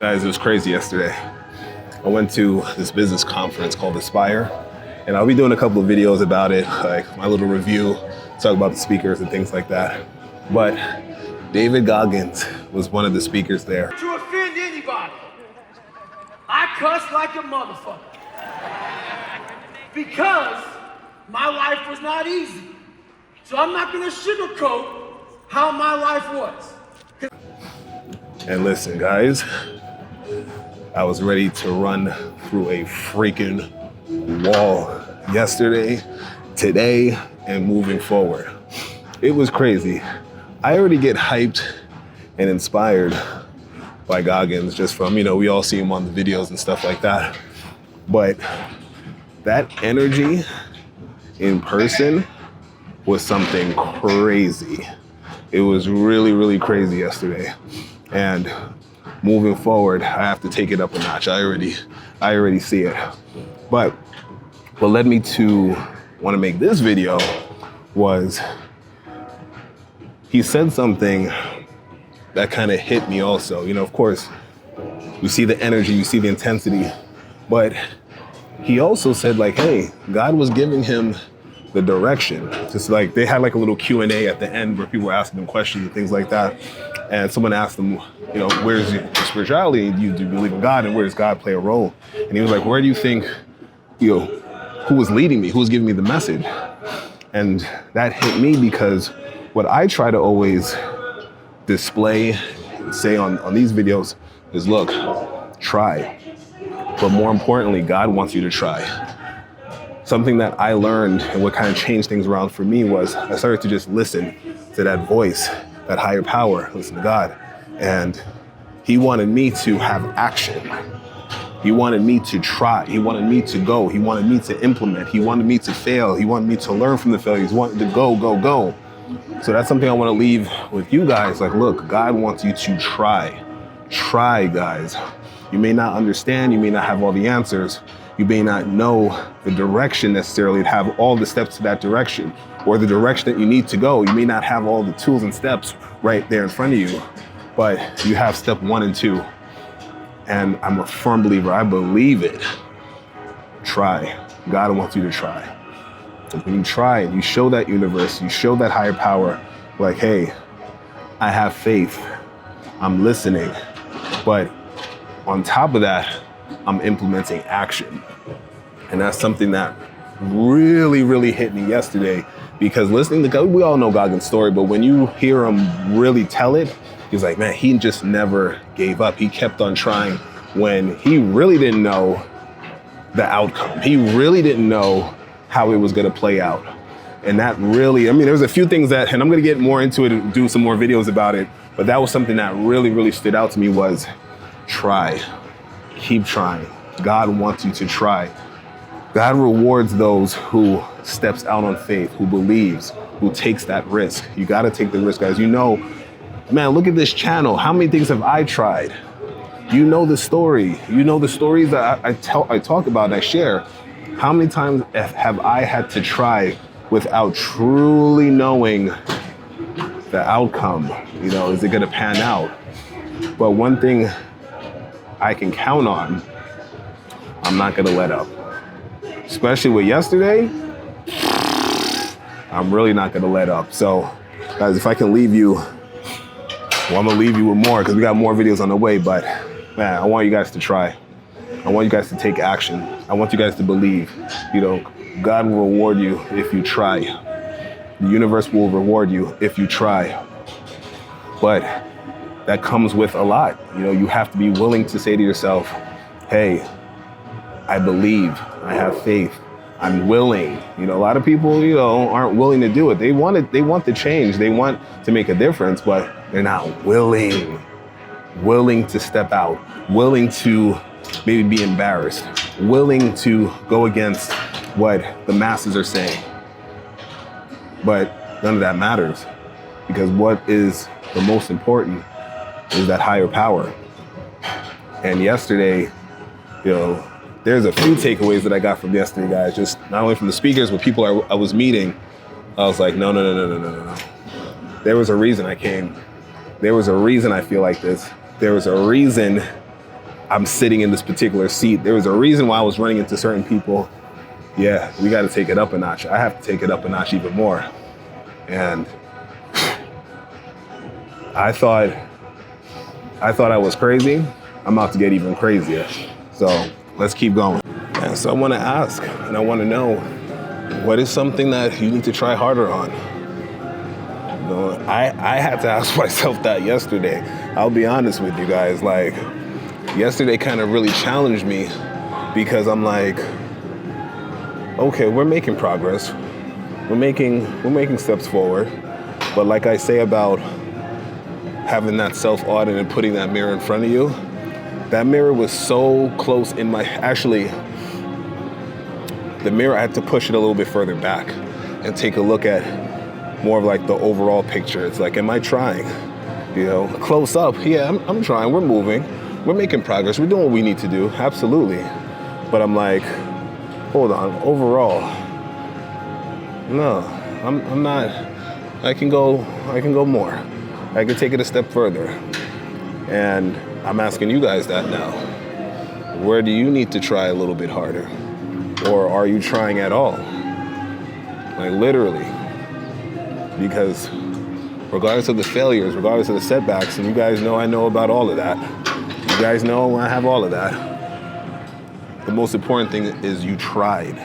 Guys, it was crazy yesterday. I went to this business conference called Aspire, and I'll be doing a couple of videos about it, like my little review, talk about the speakers and things like that. But David Goggins was one of the speakers there. To offend anybody, I cuss like a motherfucker because my life was not easy. So I'm not gonna sugarcoat how my life was. And listen, guys, I was ready to run through a freaking wall yesterday, today, and moving forward. It was crazy. I already get hyped and inspired by Goggins just from, we all see him on the videos and stuff like that. But that energy in person was something crazy. It was really, really crazy yesterday. And moving forward, I have to take it up a notch. I already see it. But what led me to want to make this video was he said something that kind of hit me also. Of course, you see the energy, you see the intensity, but he also said hey, God was giving him the direction. Just like they had a little Q&A at the end where people were asking him questions and things like that. And someone asked him, where's your spirituality? Do you believe in God? And where does God play a role? And he was like, where do you think, who was leading me? Who was giving me the message? And that hit me because what I try to always display and say on these videos is, look, try. But more importantly, God wants you to try. Something that I learned and what kind of changed things around for me was I started to just listen to that voice, that higher power, listen to God. And he wanted me to have action. He wanted me to try. He wanted me to go. He wanted me to implement. He wanted me to fail. He wanted me to learn from the failures. He wanted to go. So that's something I want to leave with you guys. Look, God wants you to try. Try, guys. You may not understand. You may not have all the answers. You may not know the direction necessarily to have all the steps to that direction or the direction that you need to go. You may not have all the tools and steps right there in front of you, but you have step 1 and 2. And I'm a firm believer. I believe it. Try. God wants you to try. And when you try and you show that universe, you show that higher power, hey, I have faith. I'm listening. But on top of that, I'm implementing action. And that's something that really, really hit me yesterday because listening to God, we all know Goggin Story, but when you hear him really tell it, he's like, man, he just never gave up. He kept on trying when he really didn't know the outcome. He really didn't know how it was going to play out. And that really, there's a few things that, and I'm going to get more into it and do some more videos about it, but that was something that really, really stood out to me was try. Keep trying. God wants you to try. God rewards those who steps out on faith, who believes, who takes that risk. You got to take the risk, guys. Man, look at this channel. How many things have I tried? You know the story. You know the stories that I talk about and I share. How many times have I had to try without truly knowing the outcome? Is it going to pan out? But one thing I can count on, I'm not going to let up. Especially with yesterday, I'm really not going to let up. So, guys, if I can leave you, I'm going to leave you with more because we got more videos on the way. But, man, I want you guys to try. I want you guys to take action. I want you guys to believe. God will reward you if you try. The universe will reward you if you try. But that comes with a lot. You have to be willing to say to yourself, hey, I believe, I have faith, I'm willing. A lot of people, aren't willing to do it. They want the change. They want to make a difference, but they're not willing to step out, willing to maybe be embarrassed, willing to go against what the masses are saying. But none of that matters because what is the most important is that higher power. And yesterday, there's a few takeaways that I got from yesterday, guys, just not only from the speakers, but people I was meeting. I was like, no. There was a reason I came. There was a reason I feel like this. There was a reason I'm sitting in this particular seat. There was a reason why I was running into certain people. Yeah, we got to take it up a notch. I have to take it up a notch even more. And I thought I was crazy. I'm about to get even crazier. So let's keep going. And so I want to ask, and I want to know, what is something that you need to try harder on? You know, I had to ask myself that yesterday. I'll be honest with you guys. Like, yesterday kind of really challenged me because I'm like, okay, we're making progress. We're making steps forward. But like I say about having that self-audit and putting that mirror in front of you, that mirror was so close in my, actually, the mirror, I had to push it a little bit further back and take a look at more of like the overall picture. It's like, am I trying? You know, close up, yeah, I'm trying, we're moving, we're making progress, we're doing what we need to do, absolutely. But I'm like, hold on, overall, no, I'm not, I can go more. I can take it a step further. And I'm asking you guys that now. Where do you need to try a little bit harder? Or are you trying at all? Like literally. Because regardless of the failures, regardless of the setbacks, and you guys know I know about all of that. You guys know I have all of that. The most important thing is you tried.